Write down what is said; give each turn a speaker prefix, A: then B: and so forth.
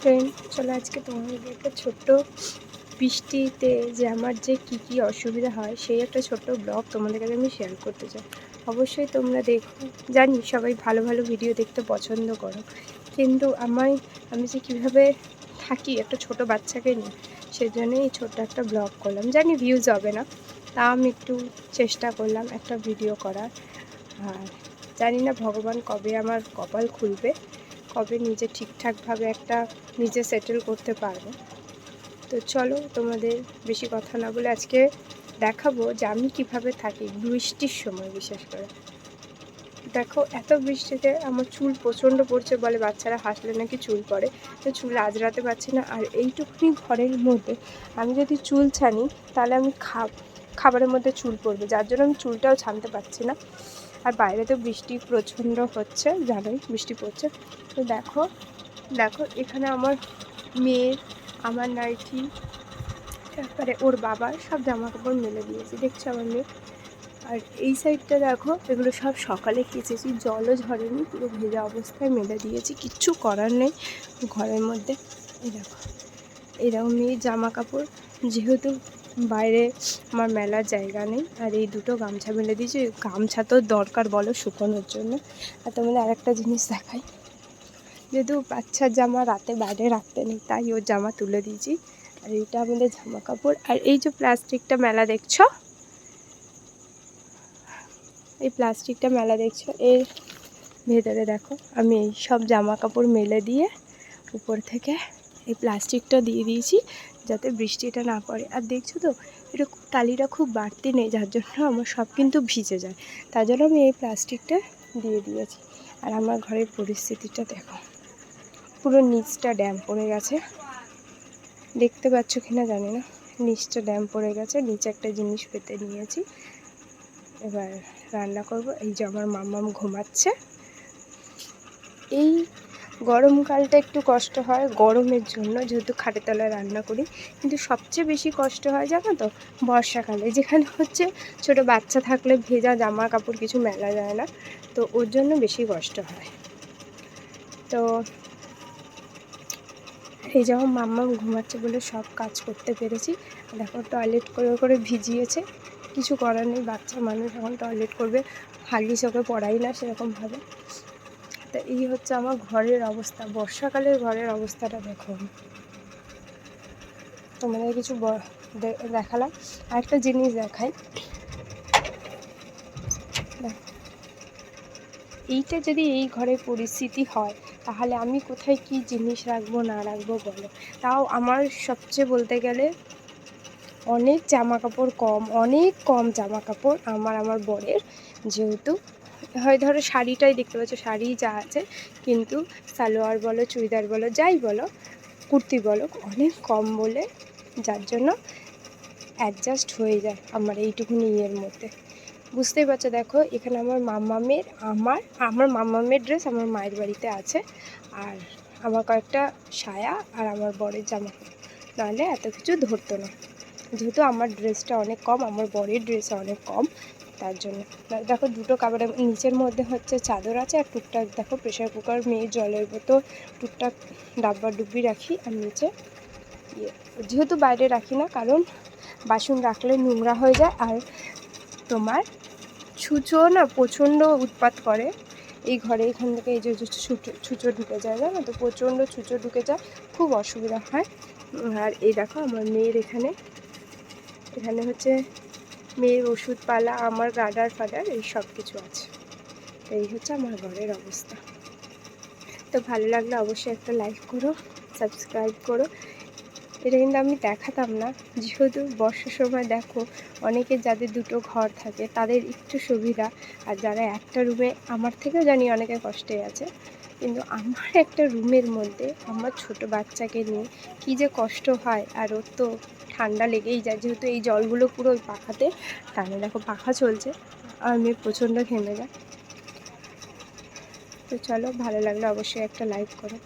A: Friend, চলো আজকে তোমাদের একটা ছোট্ট বৃষ্টিতে যে আমার যে কী অসুবিধা হয় সেই একটা ছোট্ট ব্লগ তোমাদের কাছে আমি শেয়ার করতে চাই। অবশ্যই তোমরা দেখো, জানি সবাই ভালো ভালো ভিডিও দেখতে পছন্দ করো, কিন্তু আমি যে কীভাবে থাকি একটা ছোট বাচ্চাকে নিয়ে, সেজন্যই এই ছোট্ট একটা ব্লগ করলাম। জানি ভিউজ হবে না, তা আমি একটু চেষ্টা করলাম একটা ভিডিও করার। আর জানি না ভগবান কবে আমার কপাল খুলবে, কবে নিজে ঠিকঠাকভাবে একটা নিজে সেটেল করতে পারবো। তো চলো তোমাদের বেশি কথা না বলে আজকে দেখাবো যে আমি কিভাবে থাকি বৃষ্টির সময়। বিশেষ করে দেখো, এত বৃষ্টিতে আমার চুল প্রচণ্ড পড়ছে, বলে বাচ্চারা হাসলে নাকি চুল পড়ে, তো চুল আজরাতে পারছি না। আর এইটুকুনি ঘরের মধ্যে আমি যদি চুল ছানি তাহলে আমি খাবারের মধ্যে চুল পড়বে, যার জন্য আমি চুলটাও ছানতে পারছি না। আর বাইরে তো বৃষ্টি প্রচণ্ড হচ্ছে, জানোই বৃষ্টি পড়ছে। তো দেখো দেখো এখানে আমার মেয়ের, আমার নাইটি, তারপরে ওর বাবার সব জামা কাপড় মেলে দিয়েছি, দেখছো আমার মেয়ে। আর এই সাইডটা দেখো, এগুলো সব সকালে কেচেছি, জলও ঝরেনি, পুরো ভেজা অবস্থায় মেলে দিয়েছি, কিচ্ছু করার নেই ঘরের মধ্যে। এরকম মেয়ের জামা কাপড়, যেহেতু বাইরে আমার মেলার জায়গা নেই, আর এই দুটো গামছা মেলে দিয়েছি। গামছা তো দরকার বলো শুকোনোর জন্য। আর তোমাদের আরেকটা জিনিস দেখাই, যেহেতু বাচ্চার জামা রাতে বাইরে রাখতে নেই, তাই ওর জামা তুলে দিয়েছি। আর এইটা আমাদের জামা কাপড়। আর এই যে প্লাস্টিকটা মেলা দেখছো, এই প্লাস্টিকটা মেলা দেখছো, এর ভেতরে দেখো আমি এই সব জামা কাপড় মেলে দিয়ে উপর থেকে এই প্লাস্টিকটা দিয়ে দিয়েছি, যাতে বৃষ্টিটা না পড়ে। আর দেখছো তো এটা কালিটা খুব বাড়তি নেই, যার জন্য আমার সব কিন্তু ভিজে যায়, তার জন্য আমি এই প্লাস্টিকটা দিয়ে দিয়েছি। আর আমার ঘরের পরিস্থিতিটা দেখো, পুরো নিচটা ড্যাম পড়ে গেছে, দেখতে পাচ্ছ কিনা জানি না, নিচটা ড্যাম পড়ে গেছে। নিচে একটা জিনিস পেতে নিয়েছি, এবার রান্না করব। এই যে আমার মাম্মাম ঘুমাচ্ছে। এই গরমকালটা একটু কষ্ট হয় গরমের জন্য, যেহেতু খাটের তলায় রান্না করি, কিন্তু সবচেয়ে বেশি কষ্ট হয় জানো তো বর্ষাকালে, যেখানে হচ্ছে ছোট বাচ্চা থাকলে ভেজা জামা কাপড় কিছু মেলা যায় না, তো ওর জন্য বেশি কষ্ট হয়। তো এই যখন মাম্মাম ঘুমাচ্ছে বলে সব কাজ করতে পেরেছি। দেখো টয়লেট করে করে ভিজিয়েছে, কিছু করার নেই, বাচ্চা মানুষ যখন টয়লেট করবে, হাগিস ওকে পড়াই না সেরকমভাবে। তো এই হচ্ছে আমার ঘরের অবস্থা, বর্ষাকালের ঘরের অবস্থাটা দেখো। তোমাদের কিছু দেখালাম। আরেকটা জিনিস দেখাই, এইটা যদি এই ঘরের পরিস্থিতি হয়, তাহলে আমি কোথায় কি জিনিস রাখবো না রাখবো বলো। তাও আমার সবচেয়ে বলতে গেলে অনেক জামা কাপড় কম, অনেক কম জামা কাপড় আমার বরের। যেহেতু হয় ধরো শাড়িটাই দেখতে পাচ্ছ, শাড়ি যা আছে, কিন্তু সালোয়ার বলো, চুড়িদার বলো, যাই বলো, কুর্তি বলো, অনেক কম বলে, যার জন্য অ্যাডজাস্ট হয়ে যায় আমার এইটুকুনি ইয়ের মধ্যে। বুঝতেই পারছো, দেখো এখানে আমার মাম্মামের ড্রেস আমার মায়ের বাড়িতে আছে, আর আমার কয়েকটা সায়া আর আমার বরের জামা কাপড়, নাহলে এত কিছু ধরতো না। যেহেতু আমার ড্রেসটা অনেক কম, আমার বরের ড্রেস অনেক কম, তার জন্য। দেখো দুটো কাপড়ের নিচের মধ্যে হচ্ছে চাদর আছে, আর টুকটাক দেখো প্রেশার কুকার, মেয়ের জলের বোতল, টুকটাক ডাব্বা ডুব্বি রাখি। আর নিচে যেহেতু বাইরে রাখি না, কারণ বাসন রাখলে নোংরা হয়ে যায়, আর তোমার ছুঁচো না প্রচণ্ড উৎপাত করে এই ঘরে। এখান থেকে এই যে ছুঁচো ঢুকে যায়, জানো তো, প্রচণ্ড ছুঁচো ঢুকে যায়, খুব অসুবিধা হয়। আর এই দেখো আমার মেয়ের এখানে হচ্ছে মেয়ের ওষুধপালা, আমার গার্ডার ফাডার এই সব কিছু আছে। তো এই হচ্ছে আমার ঘরের অবস্থা। তো ভালো লাগলে অবশ্যই একটা লাইক করো, সাবস্ক্রাইব করো। এটা কিন্তু আমি দেখাতাম না, যেহেতু বর্ষার সময় দেখো অনেকের যাদের দুটো ঘর থাকে তাদের একটু সুবিধা, আর যারা একটা রুমে, আমার থেকেও জানি অনেকে কষ্টে আছে, কিন্তু আমার একটা রুমের মধ্যে আমার ছোট বাচ্চাকে নিয়ে কী যে কষ্ট হয়। আর ওর তো ঠান্ডা লেগেই যায়, যেহেতু এই জলগুলো পুরো ওই পাখাতে টানে, দেখো পাখা চলছে, আর মেয়ে প্রচণ্ড ঘেমে যায়। তো চলো, ভালো লাগলে অবশ্যই একটা লাইক করো।